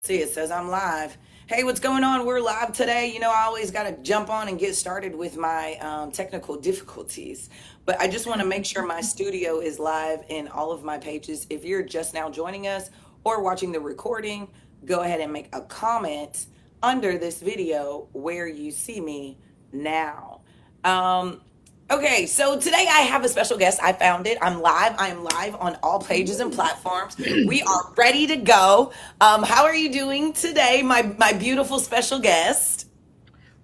See, it says I'm live. Hey, what's going on? We're live today. I always got to jump on and get started with my technical difficulties. But I just want to make sure my studio is live in all of my pages. If you're just now joining us or watching the recording, go ahead and make a comment under this video where you see me now. Okay, so today I have a special guest. I found it. I'm live. I am live on all pages and platforms. We are ready to go. How are you doing today, my beautiful special guest?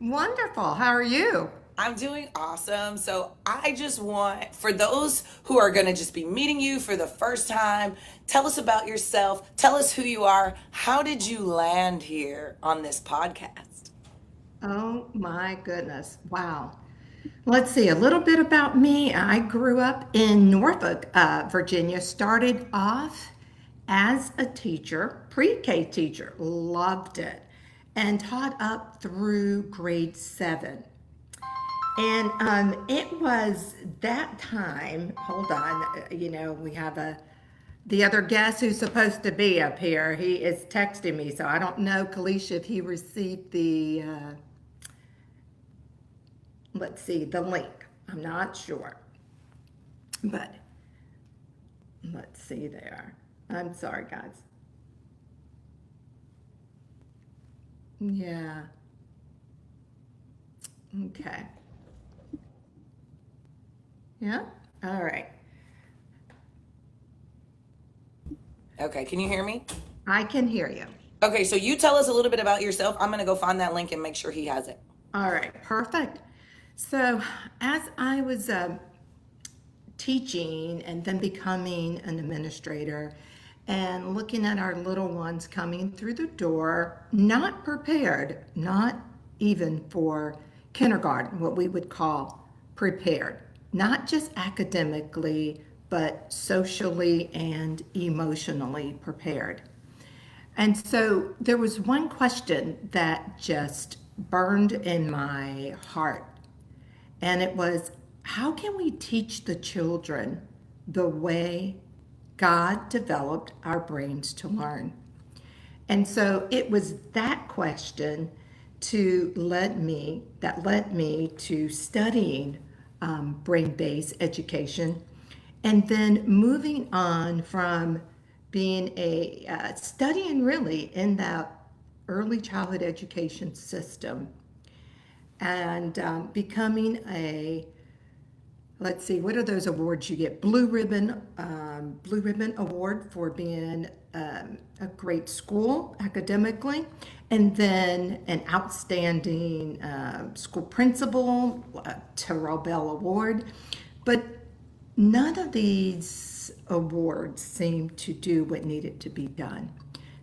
Wonderful. How are you? I'm doing awesome. So I just want, for those who are going to just be meeting you for the first time, tell us about yourself. Tell us who you are. How did you land here on this podcast? Oh my goodness. Wow. Let's see a little bit about me. I grew up in Norfolk, Virginia. Started off as a teacher, pre-K teacher. Loved it. And taught up through grade 7. And it was that time. Hold on. We have the other guest who's supposed to be up here. He is texting me, so I don't know, Kalisha, if he received the let's see, the link. I'm not sure. But let's see there. I'm sorry, guys. Yeah. Okay. Yeah. All right. Okay, can you hear me? I can hear you. Okay, so you tell us a little bit about yourself. I'm going to go find that link and make sure he has it. All right. Perfect. So, as I was teaching and then becoming an administrator and looking at our little ones coming through the door, not prepared, not even for kindergarten, what we would call prepared, not just academically, but socially and emotionally prepared. And so there was one question that just burned in my heart, and it was, how can we teach the children the way God developed our brains to learn? And so it was that question that led me to studying brain-based education, and then moving on from being studying really in that early childhood education system, and becoming let's see, what are those awards you get? Blue Ribbon Award for being a great school academically, and then an outstanding school principal, Terrell Bell Award. But none of these awards seemed to do what needed to be done.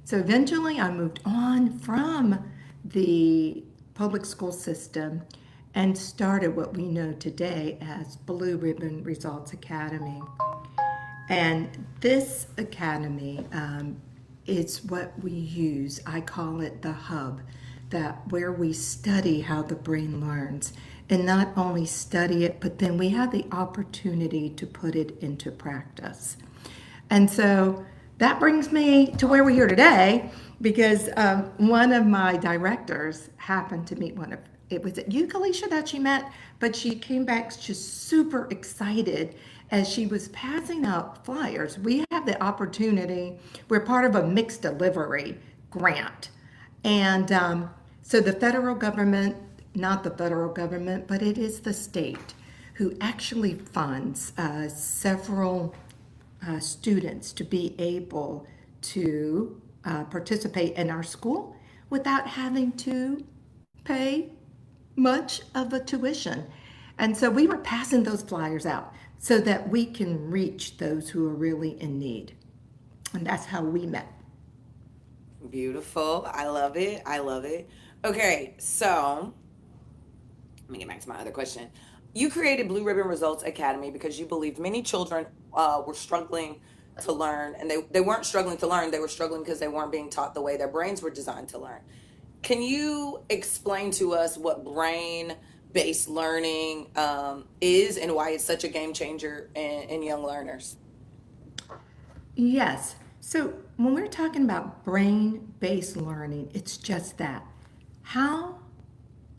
So eventually I moved on from the public school system and started what we know today as Blue Ribbon Results Academy. And this academy is what we use. I call it the hub, where we study how the brain learns. And not only study it, but then we have the opportunity to put it into practice. And so that brings me to where we're here today, because one of my directors happened to meet it was at you, Kalisha, that she met, but she came back just super excited as she was passing out flyers. We have the opportunity, we're part of a mixed delivery grant. And so the federal government, not the federal government, but it is the state who actually funds several students to be able to participate in our school without having to pay much of a tuition. And so we were passing those flyers out so that we can reach those who are really in need. And that's how we met. Beautiful. I love it. I love it. Okay, so let me get back to my other question. You created Blue Ribbon Results Academy because you believed many children were struggling to learn, and they weren't struggling to learn, they were struggling because they weren't being taught the way their brains were designed to learn. Can you explain to us what brain-based learning is and why it's such a game changer in young learners? Yes. So when we're talking about brain-based learning, it's just that. How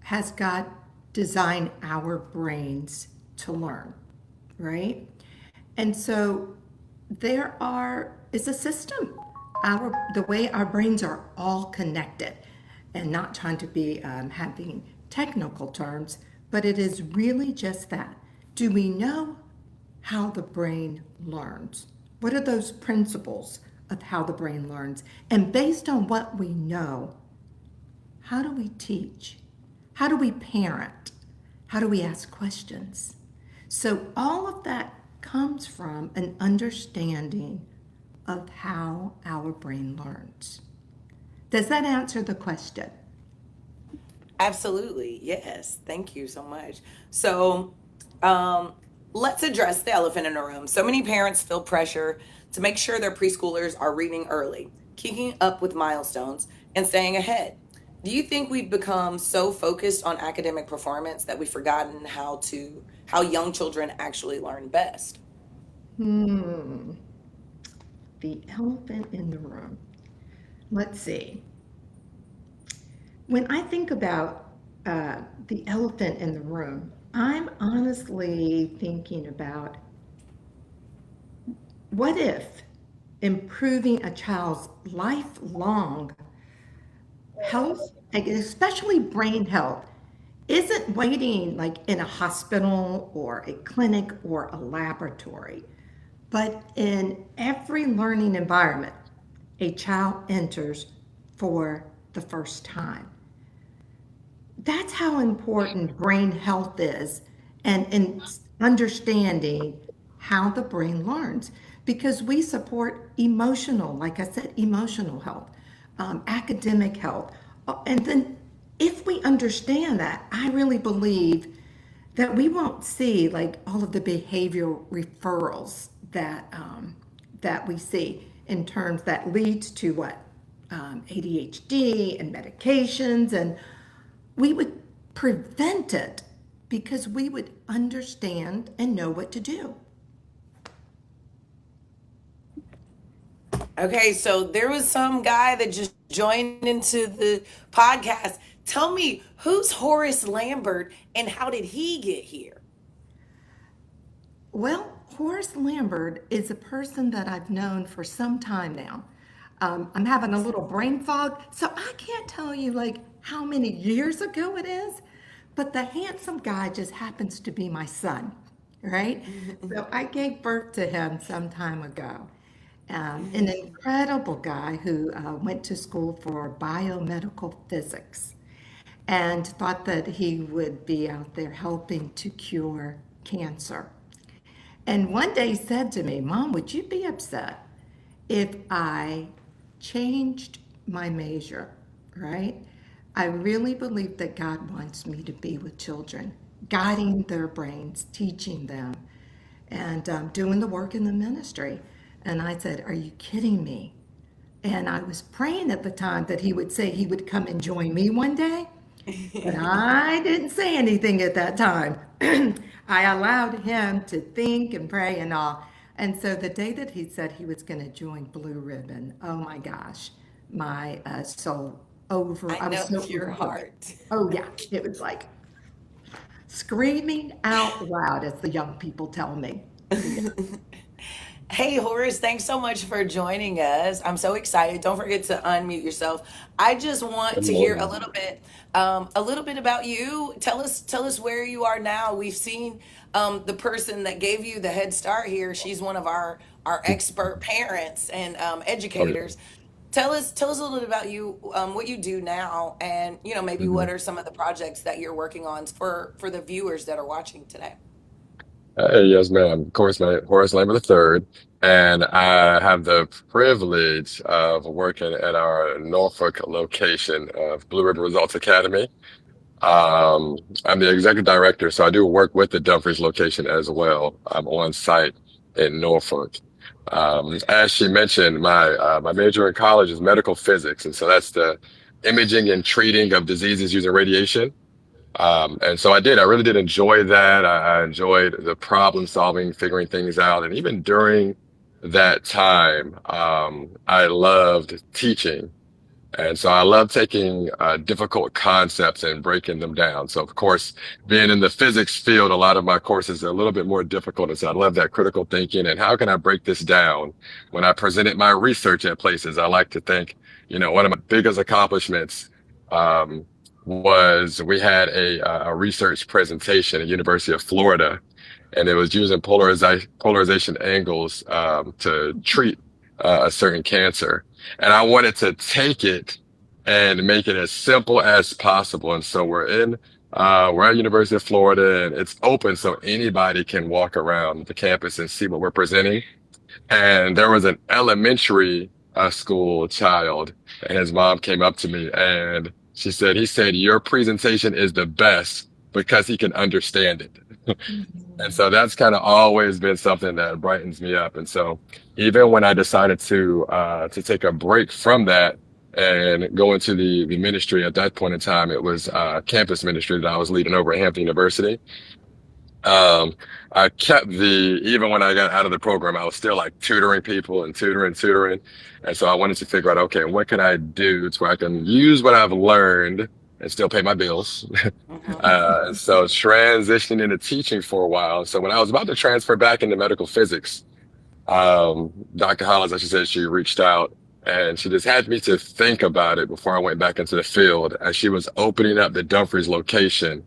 has God designed our brains to learn, right? And so there is a system. The way our brains are all connected, and not trying to be having technical terms, but it is really just that. Do we know how the brain learns? What are those principles of how the brain learns? And based on what we know, how do we teach? How do we parent? How do we ask questions? So all of that comes from an understanding of how our brain learns. Does that answer the question? Absolutely. Yes. Thank you so much. So, um, let's address the elephant in the room. So many parents feel pressure to make sure their preschoolers are reading early, keeping up with milestones, and staying ahead. Do you think we've become so focused on academic performance that we've forgotten how young children actually learn best? Hmm, the elephant in the room. Let's see. When I think about the elephant in the room, I'm honestly thinking about what if improving a child's lifelong health, like especially brain health, isn't waiting like in a hospital or a clinic or a laboratory, but in every learning environment a child enters for the first time. That's how important brain health is, and in understanding how the brain learns, because we support emotional, like I said, emotional health, academic health. And then if we understand that, I really believe that we won't see like all of the behavioral referrals that we see in terms that leads to what, ADHD and medications, and we would prevent it because we would understand and know what to do. Okay, so there was some guy that just joined into the podcast. Tell me, who's Horace Lambert and how did he get here? Well, Horace Lambert is a person that I've known for some time now. I'm having a little brain fog, so I can't tell you like how many years ago it is, but the handsome guy just happens to be my son, right? So I gave birth to him some time ago. An incredible guy who went to school for biomedical physics and thought that he would be out there helping to cure cancer. And one day he said to me, Mom, would you be upset if I changed my major, right? I really believe that God wants me to be with children, guiding their brains, teaching them, and doing the work in the ministry. And I said, are you kidding me? And I was praying at the time that he would say he would come and join me one day. But I didn't say anything at that time. I allowed him to think and pray and all. And so the day that he said he was going to join Blue Ribbon, oh my gosh, my soul I I was know so your overjoyed. heart. Oh yeah, it was like screaming out loud, as the young people tell me. So yeah. Hey, Horace, thanks so much for joining us. I'm so excited. Don't forget to unmute yourself. I just want Good to hear morning. a little bit about you. Tell us where you are now. We've seen the person that gave you the head start here. She's one of our expert parents and Oh yeah. educators. Tell us a little bit about you, what you do now, and maybe hmm what are some of the projects that you're working on for the viewers that are watching today. yes, ma'am. Of course, my Horace Lambert III, and I have the privilege of working at our Norfolk location of Blue Ribbon Results Academy. Um, I'm the executive director, so I do work with the Dumfries location as well. I'm on site in Norfolk. As she mentioned, my major in college is medical physics, and so that's the imaging and treating of diseases using radiation. And so I did. I really did enjoy that. I enjoyed the problem solving, figuring things out, and even during that time, I loved teaching. And so I love taking difficult concepts and breaking them down. So of course, being in the physics field, a lot of my courses are a little bit more difficult. And so I love that critical thinking and how can I break this down? When I presented my research at places, I like to think, one of my biggest accomplishments um, was we had a research presentation at University of Florida, and it was using polarization angles to treat a certain cancer. And I wanted to take it and make it as simple as possible. And so we're at University of Florida and it's open so anybody can walk around the campus and see what we're presenting. And there was an elementary school child and his mom came up to me and he said, your presentation is the best because he can understand it. And so that's kind of always been something that brightens me up. And so even when I decided to take a break from that and go into the ministry at that point in time, it was campus ministry that I was leading over at Hampton University. I kept even when I got out of the program, I was still like tutoring people and tutoring. And so I wanted to figure out, okay, what can I do to where I can use what I've learned and still pay my bills. So transitioning into teaching for a while. So when I was about to transfer back into medical physics, Dr. Holas, as she said, she reached out and she just had me to think about it before I went back into the field as she was opening up the Dumfries location.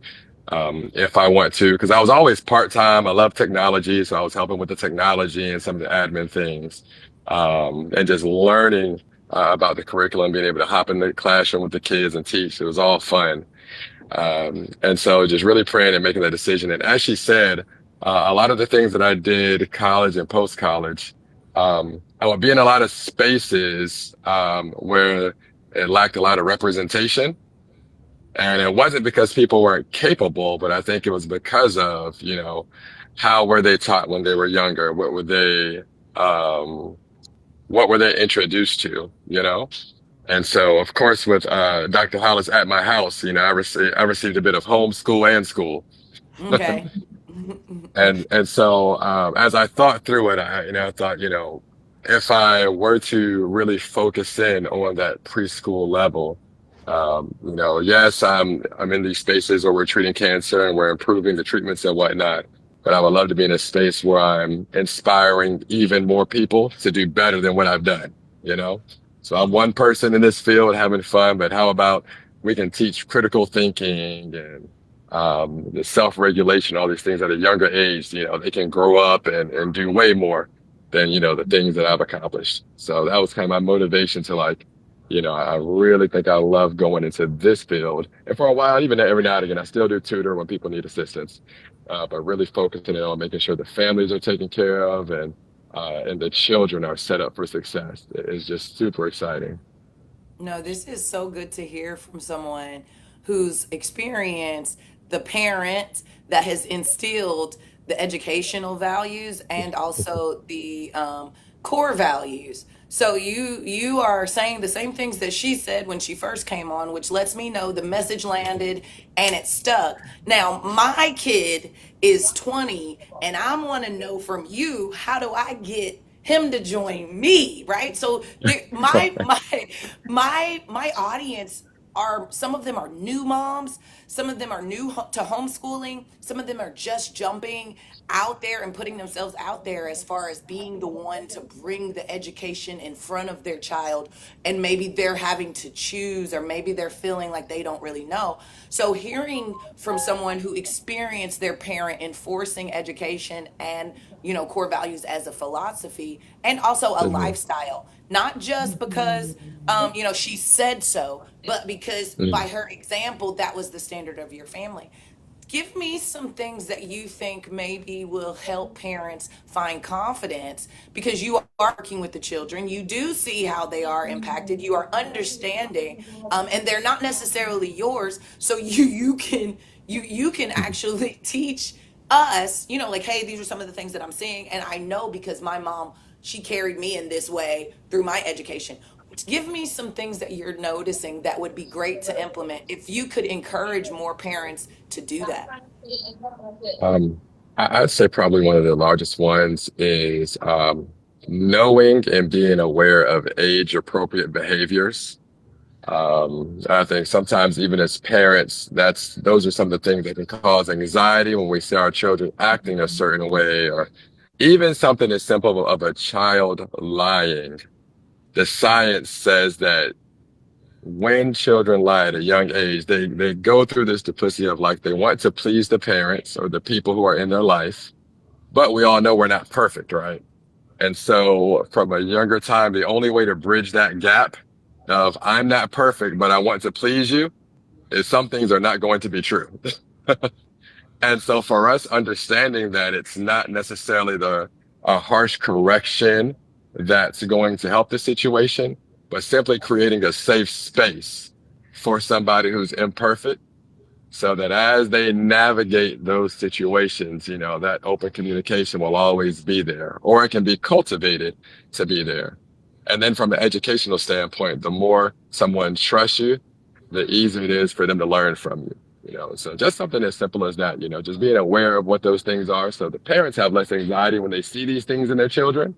If I want to, because I was always part-time. I love technology. So I was helping with the technology and some of the admin things, and just learning about the curriculum, being able to hop in the classroom with the kids and teach. It was all fun. And so just really praying and making that decision. And as she said, a lot of the things that I did college and post-college, I would be in a lot of spaces where it lacked a lot of representation. And it wasn't because people weren't capable, but I think it was because of, how were they taught when they were younger? What were they introduced to, And so, of course, with Dr. Hollis at my house, I received a bit of homeschool and school. Okay. And so as I thought through it, I thought, if I were to really focus in on that preschool level, yes, I'm in these spaces where we're treating cancer and we're improving the treatments and whatnot. But I would love to be in a space where I'm inspiring even more people to do better than what I've done, So I'm one person in this field having fun, but how about we can teach critical thinking and the self-regulation, all these things at a younger age, they can grow up and do way more than, the things that I've accomplished. So that was kind of my motivation to I really think I love going into this field. And for a while, even every now and again, I still do tutor when people need assistance. But really focusing on making sure the families are taken care of and the children are set up for success. It's just super exciting. No, this is so good to hear from someone who's experienced the parent that has instilled the educational values and also the core values. So you are saying the same things that she said when she first came on, which lets me know the message landed and it stuck. Now, my kid is 20 and I want to know from you, how do I get him to join me, right? So my audience are, some of them are new moms, some of them are new to homeschooling, some of them are just jumping out there and putting themselves out there as far as being the one to bring the education in front of their child, and maybe they're having to choose, or maybe they're feeling like they don't really know. So hearing from someone who experienced their parent enforcing education and core values as a philosophy and also a lifestyle, not just because she said so, but because by her example that was the standard of your family. Give me some things that you think maybe will help parents find confidence, because you are working with the children. You do see how they are impacted. You are understanding, and they're not necessarily yours. So you can actually teach us, like, hey, these are some of the things that I'm seeing, and I know because my mom, she carried me in this way through my education. Give me some things that you're noticing that would be great to implement if you could encourage more parents to do that. I'd say probably one of the largest ones is knowing and being aware of age appropriate behaviors. I think sometimes even as parents, those are some of the things that can cause anxiety when we see our children acting a certain way, or even something as simple of a child lying. The science says that when children lie at a young age, they go through this duplicity of like they want to please the parents or the people who are in their life, but we all know we're not perfect, right? And so from a younger time, the only way to bridge that gap of I'm not perfect, but I want to please you is some things are not going to be true. And so for us, understanding that it's not necessarily a harsh correction that's going to help the situation, but simply creating a safe space for somebody who's imperfect so that as they navigate those situations, that open communication will always be there, or it can be cultivated to be there. And then from an educational standpoint, the more someone trusts you, the easier it is for them to learn from you. So just something as simple as that, just being aware of what those things are. So the parents have less anxiety when they see these things in their children,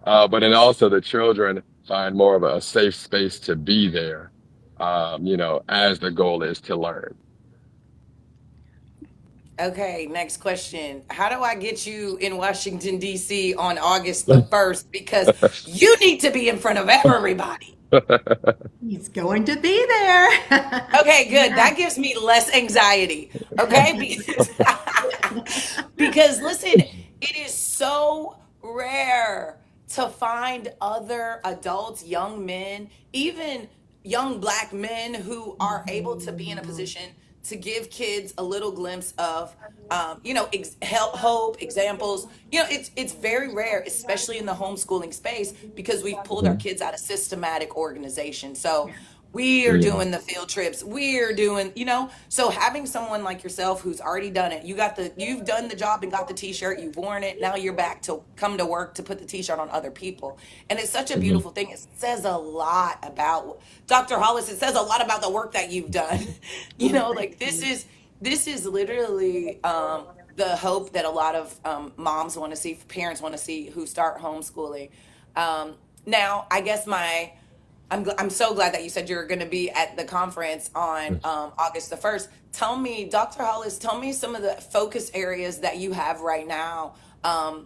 but then also the children find more of a safe space to be there, as the goal is to learn. Okay, next question. How do I get you in Washington, D.C. on August the 1st? Because you need to be in front of everybody. He's going to be there. Okay, good. Yeah. That gives me less anxiety. Okay, because listen, it is so rare to find other adults, young men, even young black men who are able to be in a position to give kids a little glimpse of, help, hope, examples. It's very rare, especially in the homeschooling space, because we've pulled our Mhm. kids out of systematic organization. So we're Yeah. doing the field trips, we're doing, so having someone like yourself who's already done it, you've done the job and got the t-shirt, you've worn it, now you're back to come to work to put the t-shirt on other people. And it's such a Mhm. beautiful thing. It says a lot about Dr. Hollis. It says a lot about the work that you've done. Well, thank Like this you. is this is literally the hope that a lot of moms want to see, parents want to see who start homeschooling. Now I guess I'm so glad that you said you're going to be at the conference on August the 1st. Tell me, Dr. Hollis, tell me some of the focus areas that you have right now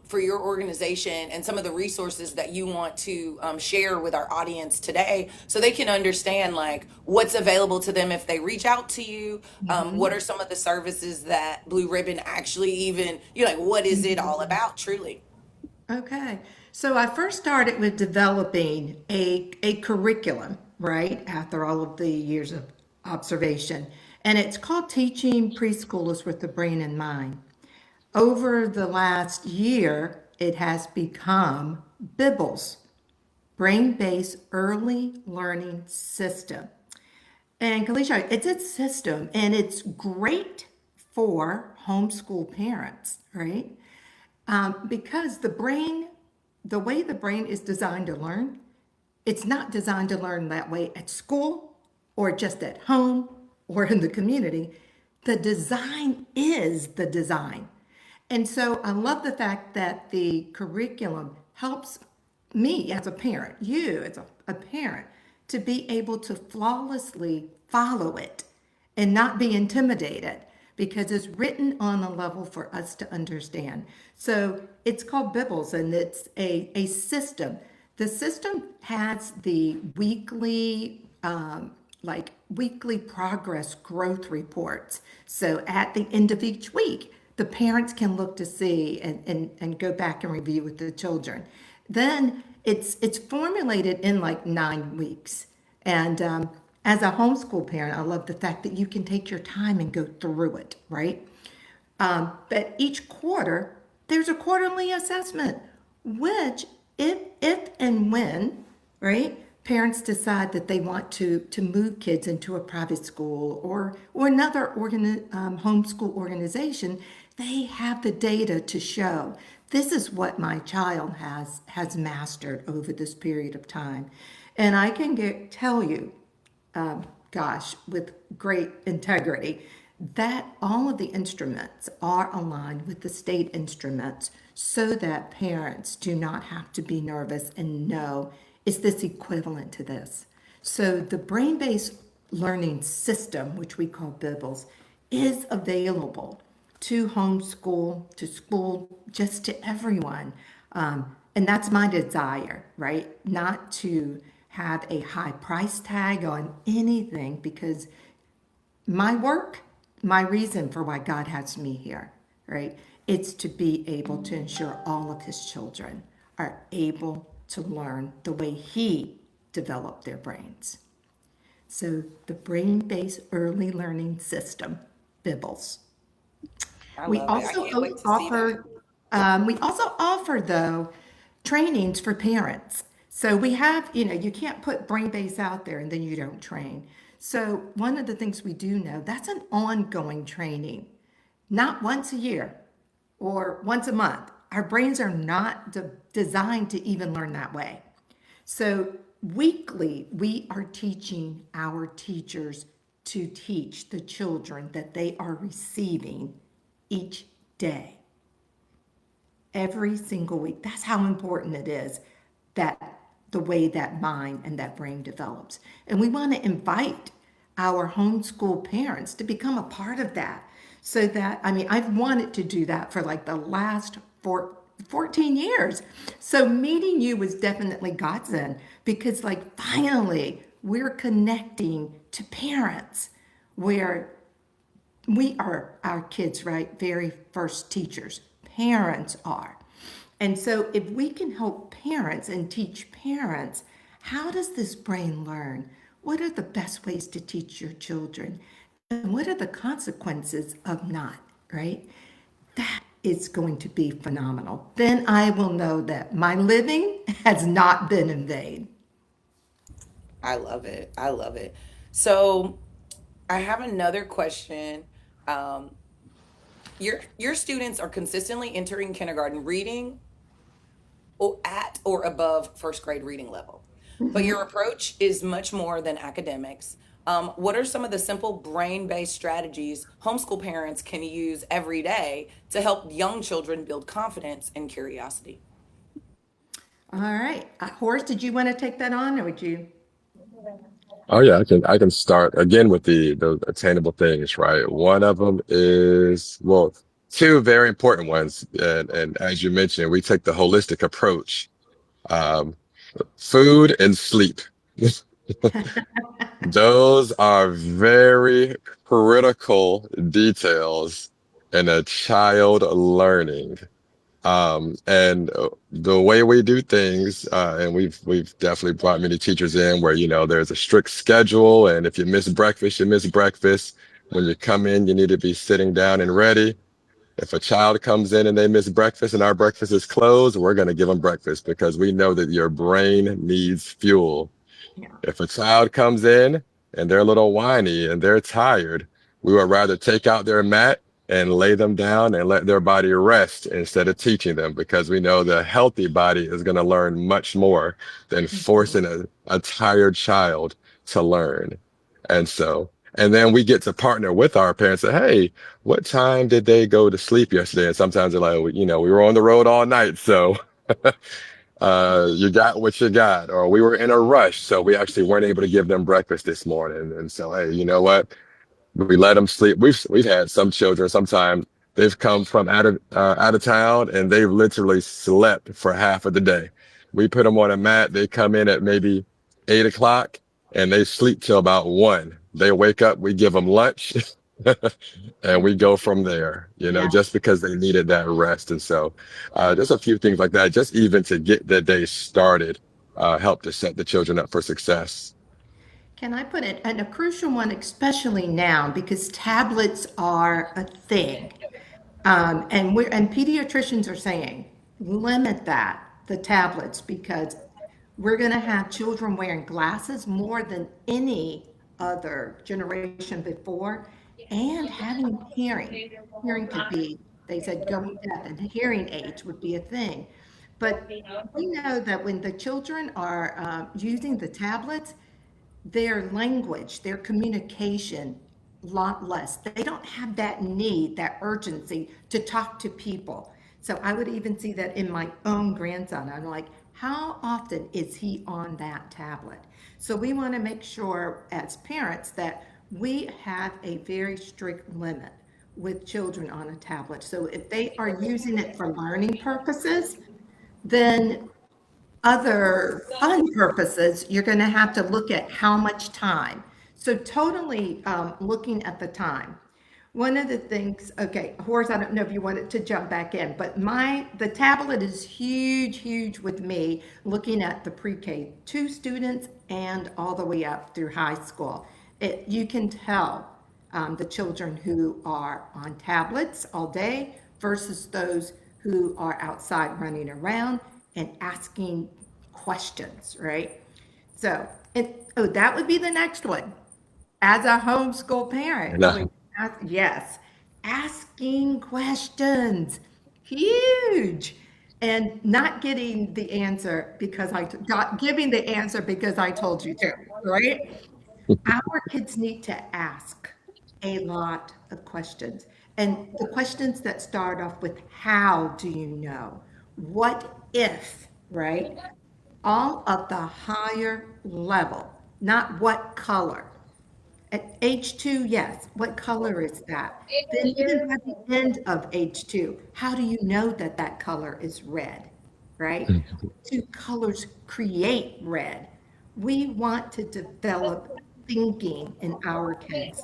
for your organization, and some of the resources that you want to share with our audience today, so they can understand like what's available to them if they reach out to you. What Mhm. are some of the services that Blue Ribbon actually even, like, what is it all about truly? Okay. So I first started with developing a curriculum, right, after all of the years of observation. And it's called Teaching Preschoolers with the Brain in Mind. Over the last year, it has become BIBLES, Brain-Based Early Learning System. And Kalisha, it's a system and it's great for homeschool parents, right? Because the way the brain is designed to learn, it's not designed to learn that way at school or just at home or in the community. The design is the design. And so I love the fact that the curriculum helps me as a parent, you as a parent, to be able to flawlessly follow it and not be intimidated because it's written on a level for us to understand. So it's called Bibbles and it's a system. The system has the weekly progress growth reports. So at the end of each week, the parents can look to see and go back and review with the children. Then it's formulated in like 9 weeks. And as a homeschool parent, I love the fact that you can take your time and go through it, right? But each quarter, there's a quarterly assessment, which if and when, right, parents decide that they want to move kids into a private school or another homeschool organization, they have the data to show this is what my child has mastered over this period of time. And I can tell you, gosh, with great integrity, that all of the instruments are aligned with the state instruments so that parents do not have to be nervous and know, is this equivalent to this? So the brain-based learning system, which we call Bibbles, is available to homeschool, to school, just to everyone. And that's my desire, right? Not to have a high price tag on anything, because my work, my reason for why God has me here, right? It's to be able to ensure all of his children are able to learn the way he developed their brains. So the brain-based early learning system, Bibbles. I We love it. I also can't wait to see that. offer, though, trainings for parents. So we have, you can't put brain base out there and then you don't train. So one of the things we do know, that's an ongoing training, not once a year or once a month. Our brains are not designed to even learn that way. So weekly, we are teaching our teachers to teach the children that they are receiving each day, every single week. That's how important it is, that the way that mind and that brain develops. And we want to invite our homeschool parents to become a part of that. So that, I've wanted to do that for like the last 14 years. So meeting you was definitely godsend, because like finally we're connecting to parents where we are our kids, right? Very first teachers. Parents are. And so if we can help parents and teach parents, how does this brain learn? What are the best ways to teach your children? And what are the consequences of not, right? That is going to be phenomenal. Then I will know that my living has not been in vain. I love it. I love it. So I have another question. Um, your students are consistently entering kindergarten reading or at or above first grade reading level, but your approach is much more than academics. What are some of the simple brain-based strategies homeschool parents can use every day to help young children build confidence and curiosity? All right. Horace, did you want to take that on, or would you? Oh yeah, I can start again with the attainable things, right? One of them is, well, two very important ones, and as you mentioned, we take the holistic approach. Um, Food and sleep. Those are very critical details in a child learning. And the way we do things, and we've definitely brought many teachers in where, there's a strict schedule, and if you miss breakfast, you miss breakfast. When you come in, you need to be sitting down and ready. If a child comes in and they miss breakfast and our breakfast is closed, we're going to give them breakfast because we know that your brain needs fuel. Yeah. If a child comes in and they're a little whiny and they're tired, we would rather take out their mat and lay them down and let their body rest instead of teaching them, because we know the healthy body is going to learn much more than forcing a tired child to learn. And then we get to partner with our parents and say, hey, what time did they go to sleep yesterday? And sometimes they're like, well, we were on the road all night. So you got what you got, or we were in a rush, so we actually weren't able to give them breakfast this morning. And so, hey, you know what? We let them sleep. We've had some children. Sometimes they've come from out of town and they've literally slept for half of the day. We put them on a mat. They come in at maybe 8 o'clock and they sleep till about 1. They wake up. We give them lunch. And we go from there, Yeah. just because they needed that rest. And so just a few things like that, just even to get the day started, help to set the children up for success. Can I put it, and a crucial one, especially now, because tablets are a thing. And pediatricians are saying, limit the tablets, because we're going to have children wearing glasses more than any other generation before, and having hearing. Hearing could be, they said going deaf, and hearing aids would be a thing. But we know that when the children are using the tablets, their language, their communication lot less. They don't have that need, that urgency to talk to people. So I would even see that in my own grandson. I'm like, how often is he on that tablet? So we want to make sure as parents that we have a very strict limit with children on a tablet. So if they are using it for learning purposes, then other fun purposes, you're going to have to look at how much time. So totally looking at the time. One of the things, okay, Horace, I don't know if you wanted to jump back in, but the tablet is huge, huge with me, looking at the pre-K 2 students and all the way up through high school. You can tell the children who are on tablets all day versus those who are outside running around and asking questions, right? So, that would be the next one. As a homeschool parent, And yes, asking questions, huge, and not getting the answer because not giving the answer because I told you to, right? Our kids need to ask a lot of questions. And the questions that start off with, how do you know? What if, right? All of the higher level, not what color. At H2, yes. What color is that? Then even at the end of H2, how do you know that that color is red, right? Two colors create red. We want to develop thinking in our kids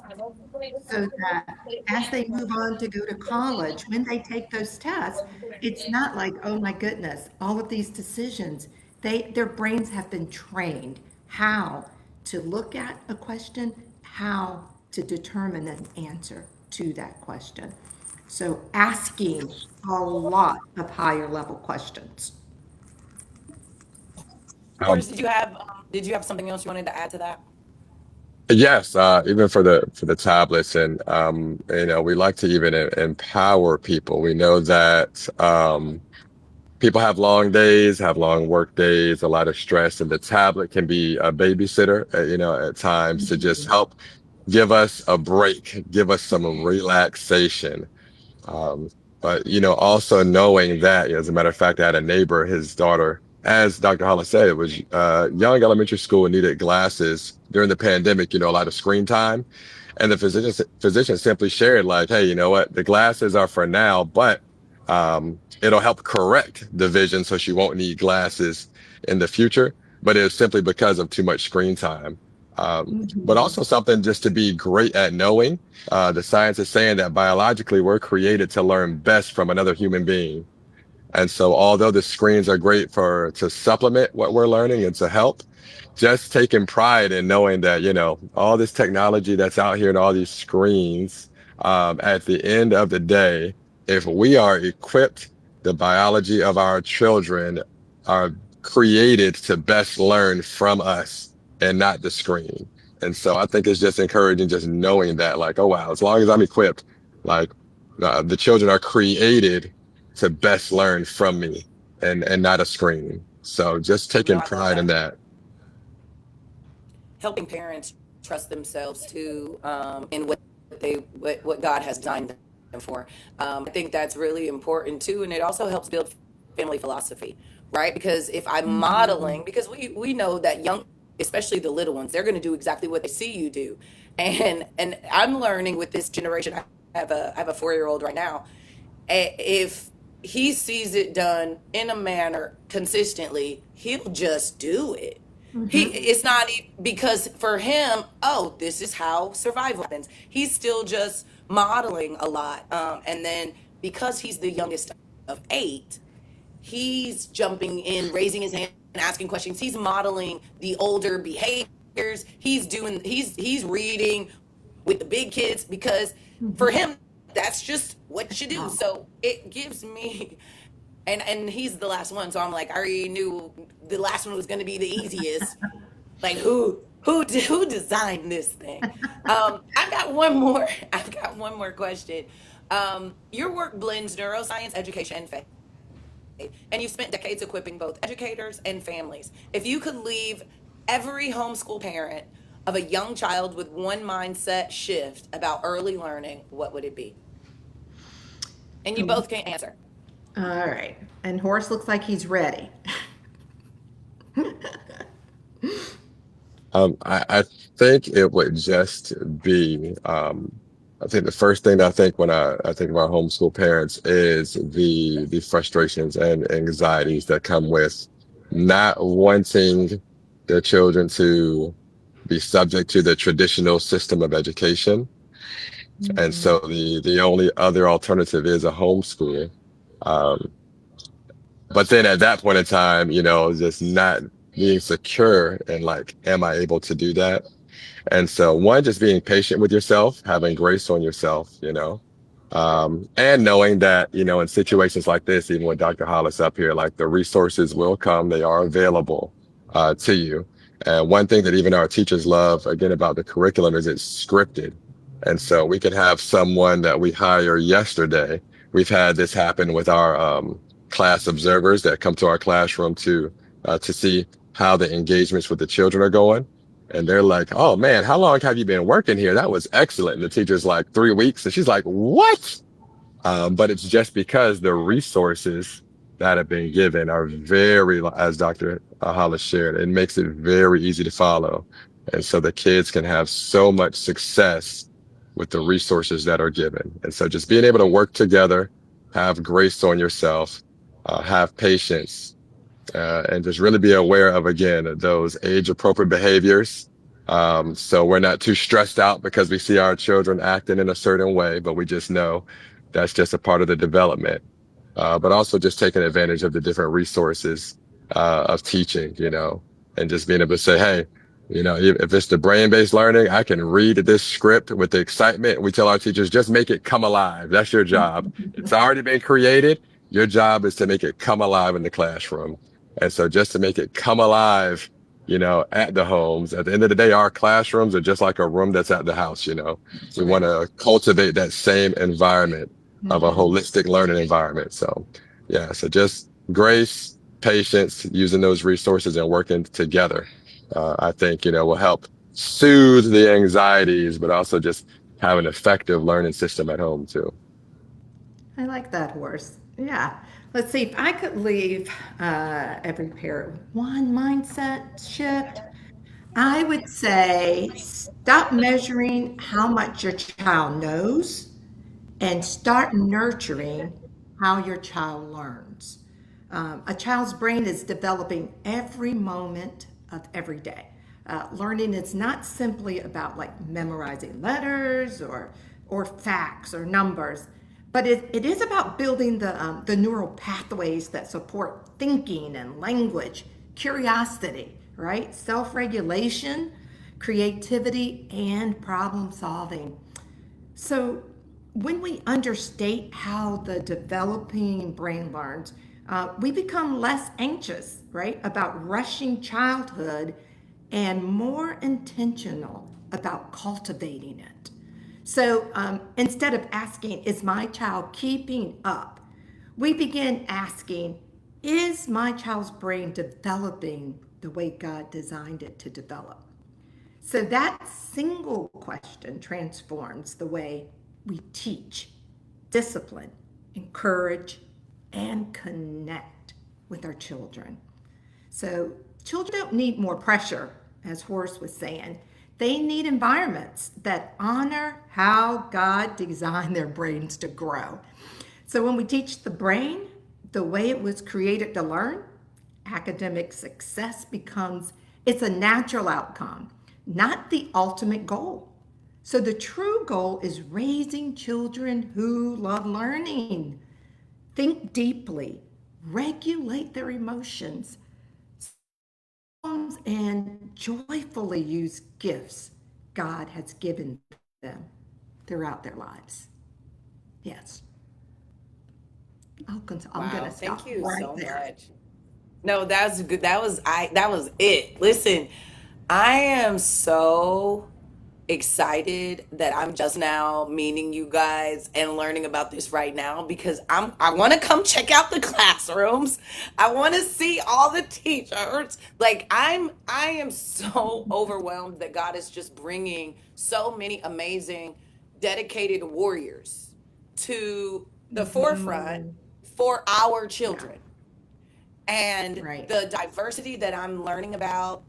so that as they move on to go to college, when they take those tests, it's not like, oh my goodness, all of these decisions, their brains have been trained how to look at a question, how to determine an answer to that question. So asking a lot of higher level questions. Horace, um, did you have something else you wanted to add to that? yes, even for the tablets, and we like to even empower people. We know that people have long days, have long work days, a lot of stress, and the tablet can be a babysitter, at times to just help give us a break, give us some relaxation. Um, but also knowing that, as a matter of fact, I had a neighbor, his daughter, as Dr. Hollis said, it was young elementary school and needed glasses during the pandemic. A lot of screen time, and the physician simply shared like, hey, you know what, the glasses are for now, but it'll help correct the vision, so she won't need glasses in the future. But it's simply because of too much screen time. But Mhm. also something just to be great at knowing. The science is saying that biologically we're created to learn best from another human being. And so although the screens are great to supplement what we're learning and to help, just taking pride in knowing that, all this technology that's out here and all these screens, at the end of the day, if we are equipped, the biology of our children are created to best learn from us and not the screen. And so I think it's just encouraging just knowing that, like, oh wow, as long as I'm equipped, like the children are created to best learn from me and not a screen. So just No, taking I love pride in that. that. Helping parents trust themselves too, in what God has designed them for. I think that's really important too, and it also helps build family philosophy, right? Because if I'm Mhm. modeling, because we know that young, especially the little ones, they're going to do exactly what they see you do, and I'm learning with this generation. I have a 4-year old right now. If he sees it done in a manner consistently, he'll just do it. Mhm. It's not because for him, oh, this is how survival happens. He's still just modeling a lot. And then because he's the youngest of eight, he's jumping in, raising his hand, and asking questions. He's modeling the older behaviors. He's reading with the big kids because for Mhm. him that's just what you do. Wow. So it gives me, and he's the last one, so I'm like, I already knew the last one was going to be the easiest. Like who designed this thing? I've got one more. I've got one more question. Your work blends neuroscience, education, and faith, and you've spent decades equipping both educators and families. If you could leave every homeschool parent of a young child with one mindset shift about early learning, what would it be? And you both can answer. All right. And Horace looks like he's ready. I think it would just be, I think the first thing that I think when I think about homeschool parents is the frustrations and anxieties that come with not wanting their children to be subject to the traditional system of education. And Mhm. so the only other alternative is a homeschool. Um, but then at that point in time, just not being secure and like, am I able to do that? And so one, just being patient with yourself, having grace on yourself, and knowing that, in situations like this, even with Dr. Hollis up here, like the resources will come, they are available to you. And one thing that even our teachers love, again, about the curriculum is it's scripted. And so we could have someone that we hire yesterday. We've had this happen with our class observers that come to our classroom to see how the engagements with the children are going. And they're like, oh man, how long have you been working here? That was excellent. And the teacher's like, 3 weeks. And she's like, what? But it's just because the resources that have been given are very, as Dr. Hollis shared, it makes it very easy to follow. And so the kids can have so much success with the resources that are given. And so just being able to work together, have grace on yourself, have patience, and just really be aware of, again, those age appropriate behaviors. So we're not too stressed out because we see our children acting in a certain way, but we just know that's just a part of the development. But also just taking advantage of the different resources of teaching, and just being able to say, hey, if it's the brain-based learning, I can read this script with the excitement. We tell our teachers, just make it come alive. That's your job. It's already been created. Your job is to make it come alive in the classroom. And so just to make it come alive, at the homes, at the end of the day, our classrooms are just like a room that's at the house, We want to cultivate that same environment of a holistic learning environment. So, yeah, so just grace, patience, using those resources and working together, I think, will help soothe the anxieties, but also just have an effective learning system at home too. I like that, Horace. Yeah. Let's see if I could leave every parent with one mindset shift. I would say stop measuring how much your child knows and start nurturing how your child learns. A child's brain is developing every moment of every day. Learning is not simply about like memorizing letters or facts or numbers, but it is about building the neural pathways that support thinking and language, curiosity, right? Self-regulation, creativity, and problem solving. So when we understate how the developing brain learns, we become less anxious, right, about rushing childhood and more intentional about cultivating it. So instead of asking, is my child keeping up? We begin asking, is my child's brain developing the way God designed it to develop? So that single question transforms the way we teach, discipline, encourage, and connect with our children. So children don't need more pressure, as Horace was saying. They need environments that honor how God designed their brains to grow. So when we teach the brain the way it was created to learn, academic success becomes, it's a natural outcome, not the ultimate goal. So the true goal is raising children who love learning, think deeply, regulate their emotions, and joyfully use gifts God has given them throughout their lives. Yes. I'm going Wow, to thank stop you right so there. much. No, that's good. That was it. Listen, I am so excited that I'm just now meeting you guys and learning about this right now, because I want to come check out the classrooms. I want to see all the teachers. Like I am so overwhelmed that God is just bringing so many amazing dedicated warriors to the forefront Mm, for our yeah, children. And right. the diversity that I'm learning about,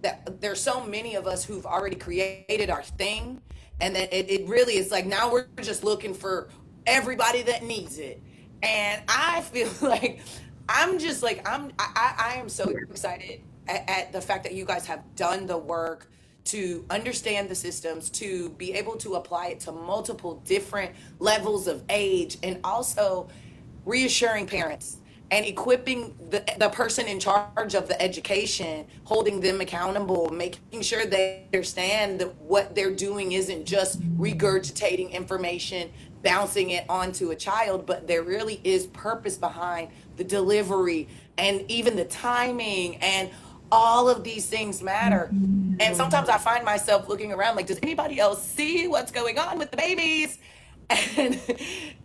that there's so many of us who've already created our thing, and that it really is like now we're just looking for everybody that needs it. And I feel like I'm just like I am so excited at the fact that you guys have done the work to understand the systems, to be able to apply it to multiple different levels of age, and also reassuring parents and equipping the person in charge of the education, holding them accountable, making sure they understand that what they're doing isn't just regurgitating information, bouncing it onto a child, but there really is purpose behind the delivery and even the timing, and all of these things matter. And sometimes I find myself looking around like, does anybody else see what's going on with the babies? And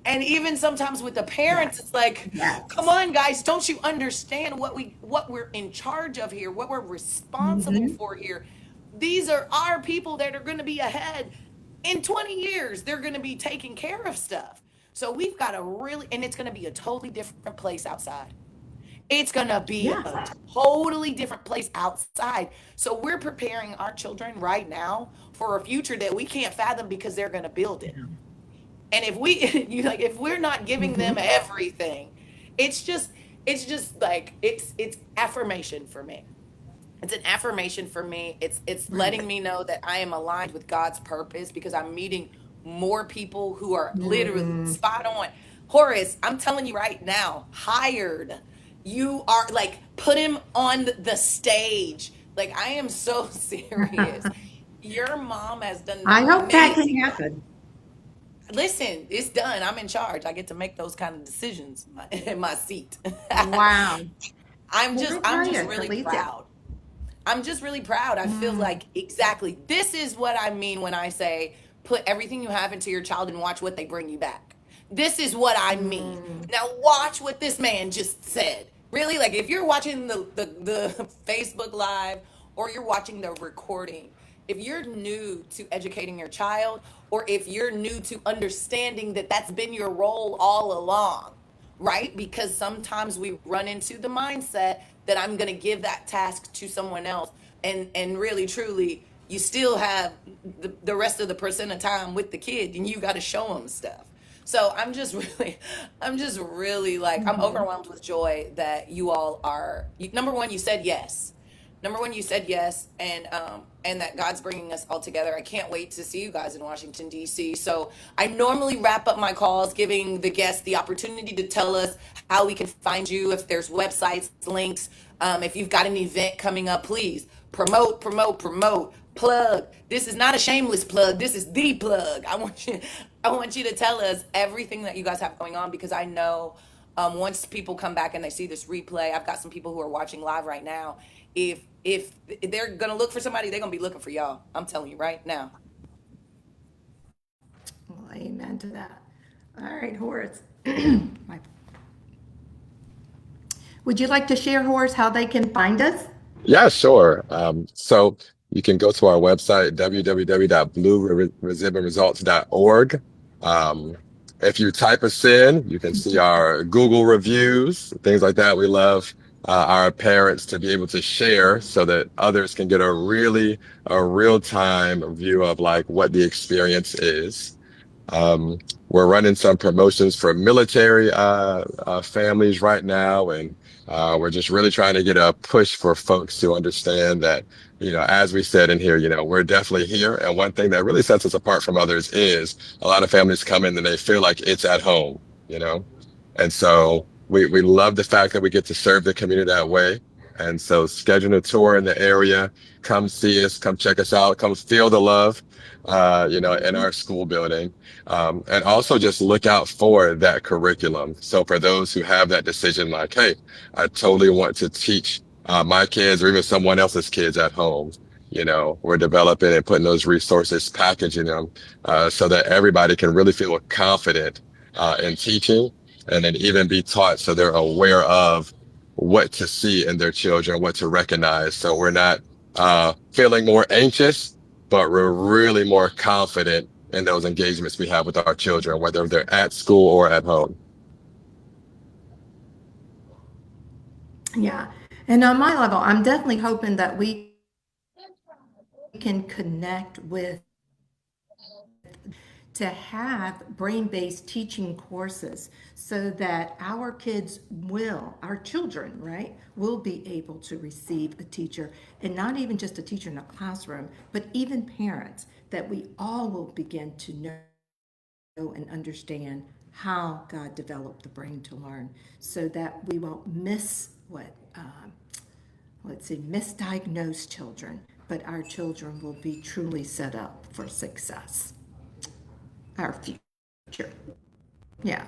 and even sometimes with the parents, Yes. it's like, come Yes. on guys, don't you understand what we're in charge of here, what we're responsible Hmm. for here? These are our people that are going to be ahead in 20 years. They're going to be taking care of stuff. So we've got to really, and it's going to be a totally different place outside. It's going to be Yes. a totally different place outside. So we're preparing our children right now for a future that we can't fathom because they're going to build it. And if we you like if we're not giving them Hmm. everything, it's just it's just like it's affirmation for me. It's an affirmation for me. It's letting Right. me know that I am aligned with God's purpose, because I'm meeting more people who are literally Mm, spot on. Horace, I'm telling you right now, hired. You are like, put him on the stage. Like, I am so serious. Your mom has done an I hope that can amazing job. happen. Listen, it's done. I'm in charge. I get to make those kind of decisions in my seat. Wow. Well, we'll I'm tell just you, really Talita. proud. I'm just really proud. I feel Mm, like exactly this is what I mean when I say put everything you have into your child and watch what they bring you back. This is what I mean. mm, Now watch what this man just said. Really, like if you're watching the Facebook live, or you're watching the recording, if you're new to educating your child, or if you're new to understanding that that's been your role all along, right? Because sometimes we run into the mindset that I'm going to give that task to someone else, and really truly you still have the rest of the percent of time with the kid, and you got to show them stuff. So I'm just really like, I'm mhm. overwhelmed with joy that you all are, number one, you said yes. Number one, you said yes, and that God's bringing us all together. I can't wait to see you guys in Washington D.C. So I normally wrap up my calls giving the guests the opportunity to tell us how we can find you, if there's websites, links, if you've got an event coming up, please promote, promote, promote, plug. This is not a shameless plug. This is the plug. I want you to tell us everything that you guys have going on, because I know once people come back and they see this replay, I've got some people who are watching live right now. If they're gonna look for somebody, they're gonna be looking for y'all. I'm telling you right now. Well, amen to that. All right, Horace. My- Would you like to share, Horace, how they can find us? Yeah, sure. So you can go to our website, www.blueribbonresults.org. Um, if you type us in, you can see our Google reviews, things like that. We love our parents to be able to share so that others can get a real time view of like what the experience is. Um, we're running some promotions for military families right now, and we're just really trying to get a push for folks to understand that, as we said in here, we're definitely here. And one thing that really sets us apart from others is a lot of families come in and they feel like it's at home, you know? And so we love the fact that we get to serve the community that way. And so schedule a tour in the area, come see us, come check us out, come feel the love, in our school building. And also just look out for that curriculum. So for those who have that decision, like, hey, I totally want to teach my kids or even someone else's kids at home. we're developing and putting those resources, packaging them so that everybody can really feel confident in teaching and then even be taught so they're aware of what to see in their children, what to recognize. So we're not feeling more anxious, but we're really more confident in those engagements we have with our children, whether they're at school or at home. Yeah. And on my level, I'm definitely hoping that we can connect with to have brain-based teaching courses so that our kids will, our children, right, will be able to receive a teacher, and not even just a teacher in a classroom, but even parents, that we all will begin to know and understand how God developed the brain to learn so that we won't miss misdiagnosed children, but our children will be truly set up for success. Our future. Yeah.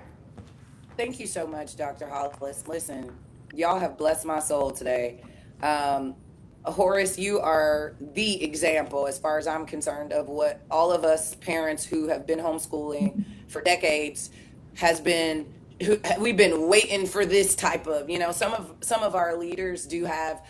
Thank you so much, Dr. Hollis. Listen, y'all have blessed my soul today. Horace, you are the example, as far as I'm concerned, of what all of us parents who have been homeschooling for decades we've been waiting for this type of, some of our leaders do have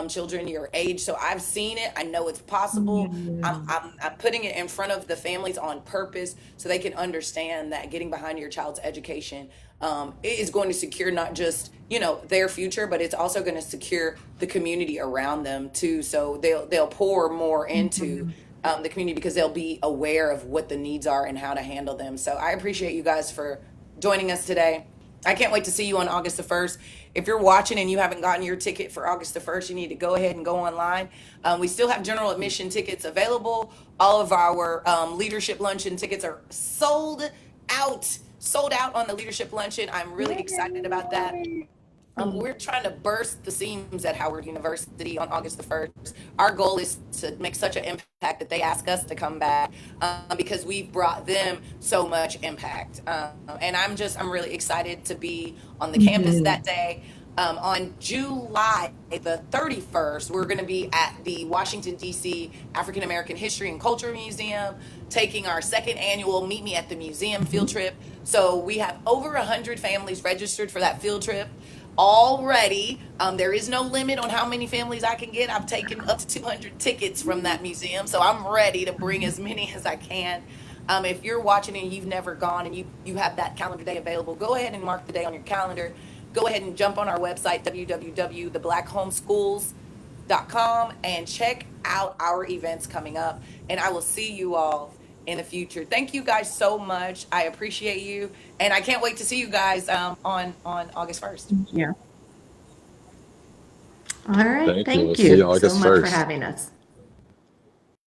children your age, so I've seen it. I know it's possible. I'm putting it in front of the families on purpose so they can understand that getting behind your child's education it is going to secure not just their future, but it's also going to secure the community around them too. So they'll pour more into the community because they'll be aware of what the needs are and how to handle them. So I appreciate you guys for joining us today. I can't wait to see you on August the 1st. If you're watching and you haven't gotten your ticket for August the 1st, you need to go ahead and go online. We still have general admission tickets available. All of our leadership luncheon tickets are sold out on the leadership luncheon. I'm really excited about that. We're trying to burst the seams at Howard University on August the 1st. Our goal is to make such an impact that they ask us to come back because we've brought them so much impact. And I'm really excited to be on the campus that day. On July the 31st, we're going to be at the Washington, D.C. African American History and Culture Museum, taking our second annual Meet Me at the Museum field trip. So we have over 100 families registered for that field trip already. There is no limit on how many families I can get. I've taken up to 200 tickets from that museum, so I'm ready to bring as many as I can. If you're watching and you've never gone and you have that calendar day available, go ahead and mark the day on your calendar. Go ahead and jump on our website, www.theblackhomeschools.com, and check out our events coming up. And I will see you all in the future. Thank you guys so much. I appreciate you. And I can't wait to see you guys on August 1st. Yeah. All right. Thank you. We'll Thank see you you so August much for 1st. having us.